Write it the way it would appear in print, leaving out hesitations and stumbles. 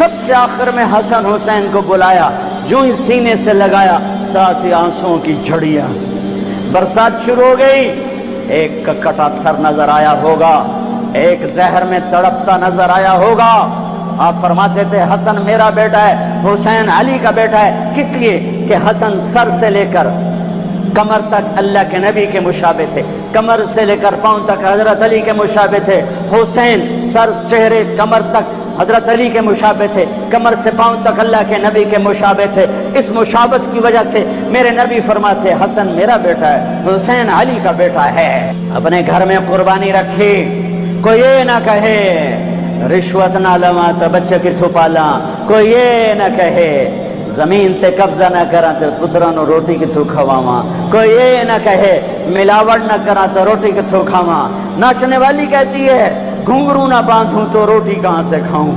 सबसे आखिर में हसन हुसैन को बुलाया, जो ही सीने से लगाया, साथ ही आंसुओं की झड़ियां, बरसात शुरू हो गई। एक का कटा सर नजर आया होगा, एक जहर में तड़पता नजर आया होगा। आप फरमाते थे हसन मेरा बेटा है, हुसैन अली का बेटा है। किस लिए कि हसन सर से लेकर कमर तक अल्लाह के नबी के मुशाबे थे, कमर से लेकर पांव तक हजरत अली के मुशाबे थे। हुसैन सर चेहरे कमर तक हजरत अली के मुशाबे थे, कमर से पांव तक अल्लाह के नबी के मुशाबे थे। इस मुशाबत की वजह से मेरे नबी फरमाते हसन मेरा बेटा है, हुसैन अली का बेटा है। अपने घर में कुर्बानी रखी, कोई ये ना कहे रिश्वत ना लवा तो बच्चे किथों पाला, कोई ये ना कहे जमीन ते कब्जा ना करा तो पुत्रा नो रोटी किथों खवावा, कोई ये ना कहे मिलावट ना करा तो रोटी किथों खावा। नाचने वाली कहती है घुंघरू ना बांधूं तो रोटी कहां से खाऊं।